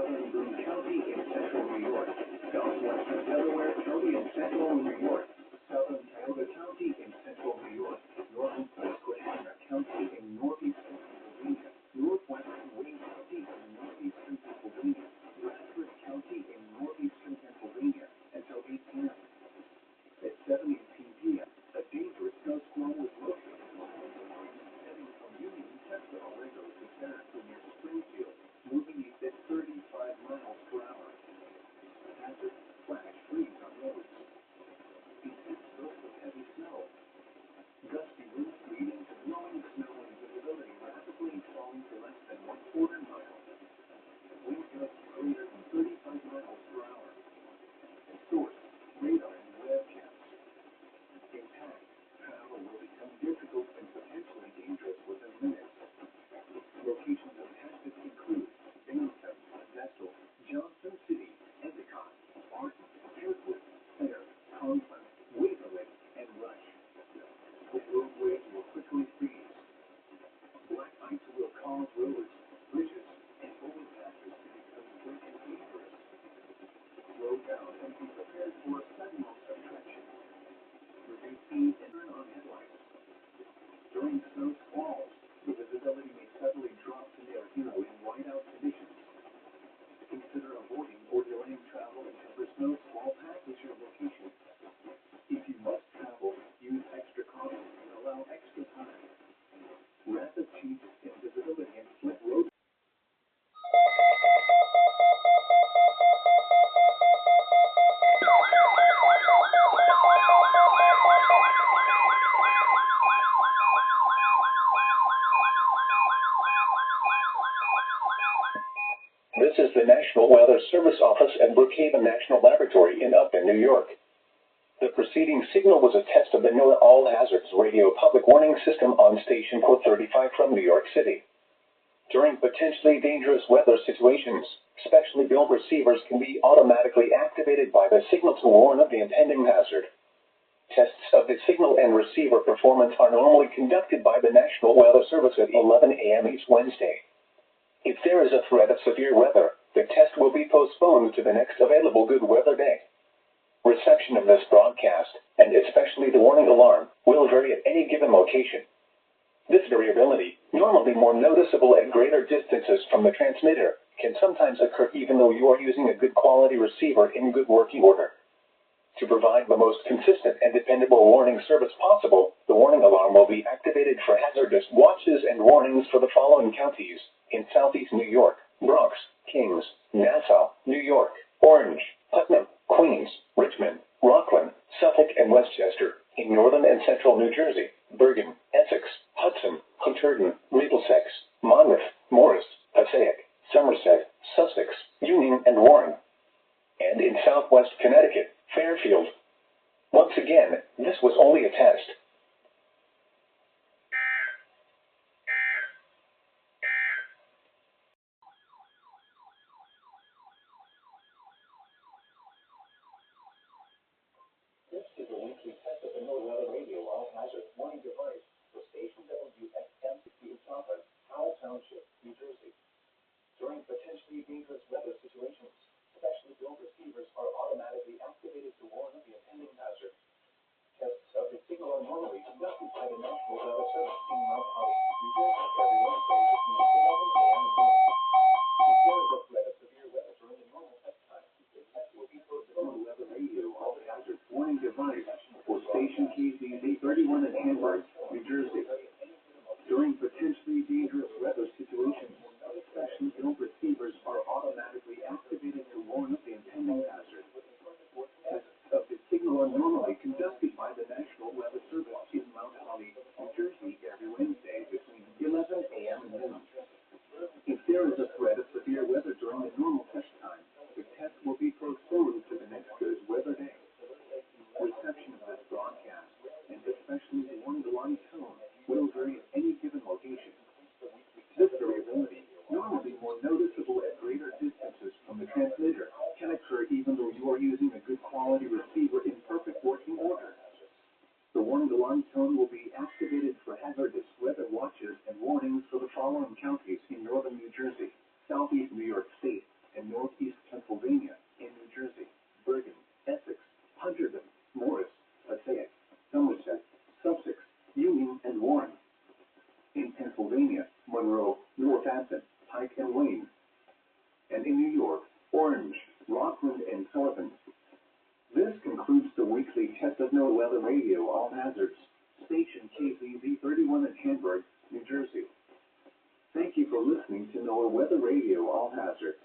southern Boone County in central New York, southwestern Delaware County in central New York, southern Tioga County in central New York, northern Susquehanna County in northeastern Pennsylvania, northwestern Wayne County in northeastern Pennsylvania, Bradford County in northeastern Pennsylvania until 8 p.m. At 7:18 p.m., a dangerous snow squall was located heading from Union Tesla Orego to Jackson near Springfield, moving east at 35 miles per hour. Hazard, flash freeze on roads. Intense bursts of heavy snow. Gusty winds leading to blowing snow and visibility rapidly falling to less than 1/4 mile. Wind gusts greater than 35 miles per hour. Source, radar and webcams. Impact, travel will become difficult and potentially dangerous within minutes. Locations of hazards include Binghamton, Vessel, Johnson City, Endicott, Barton, Kirkwood, Fair, Conklin, Waverly, and Rush. The roadways will quickly freeze. Black ice will cause roads, bridges, and overpasses to become slick and dangerous. Slow down and be prepared for a sudden loss of traction. Reduce speed and turn on headlights. During snow squalls, the visibility may suddenly drop to near zero in whiteout conditions. Consider avoiding or delaying travel until the snow squall passes your location. If you must travel, use extra caution and allow extra time. Rapid changes in visibility and slip road. This is the National Weather Service Office at Brookhaven National Laboratory in Upton, New York. The preceding signal was a test of the NOAA All Hazards Radio Public Warning System on station port 35 from New York City. During potentially dangerous weather situations, specially built receivers can be automatically activated by the signal to warn of the impending hazard. Tests of the signal and receiver performance are normally conducted by the National Weather Service at 11 a.m. each Wednesday. If there is a threat of severe weather, the test will be postponed to the next available good weather day. Reception of this broadcast, and especially the warning alarm, will vary at any given location. This variability, normally more noticeable at greater distances from the transmitter, can sometimes occur even though you are using a good quality receiver in good working order. To provide the most consistent and dependable warning service possible, the warning alarm will be activated for hazardous watches and warnings for the following counties in Southeast New York: Bronx, Kings, Nassau, New York, Orange, Putnam, Queens, Richmond, Rockland, Suffolk, and Westchester. In northern and central New Jersey: Bergen, Essex, Hudson, Hunterdon, Middlesex, Monmouth, Morris, Passaic, Somerset, Sussex, Union, and Warren. And in southwest Connecticut: Fairfield. Once again, this was only a test. This is a weekly test of the NOAA Weather Radio All Hazards Warning Device for station WXM in Southern Howell Township, New Jersey. During potentially dangerous weather situations, specially built receivers are automatically activated to warn of the impending hazard. Tests of the signal are normally conducted by the National Weather Service in Mount Holly, New Jersey, every Wednesday between 11 a.m. and noon. If there is a threat of severe weather during the normal test time, the test will be posted on the Weather Radio All Hazards Warning Device for station KZZ 31 in Hamburg, New Jersey. During potentially dangerous weather situations, specially built receivers are automatically activated to warn of the impending hazard. Tests of the signal are normally conducted by the National Weather Service in Mount Holly, New Jersey, every Wednesday between 11 a.m. and noon. If there is a threat of severe weather during the normal test time, the test will be postponed to the next good weather day. Reception of this broadcast, and especially the warning alarm tone, will vary at any given location. This variability, normally more noticeable at greater distances from the transmitter, can occur even though you are using a good quality receiver in perfect working order. The warning alarm tone will be activated for hazardous weather watches and warnings for the following counties in northern New Jersey, southeast New York State, and northern NOAA Weather Radio All Hazards, station KZZ 31 in Hamburg, New Jersey. Thank you for listening to NOAA Weather Radio All Hazards.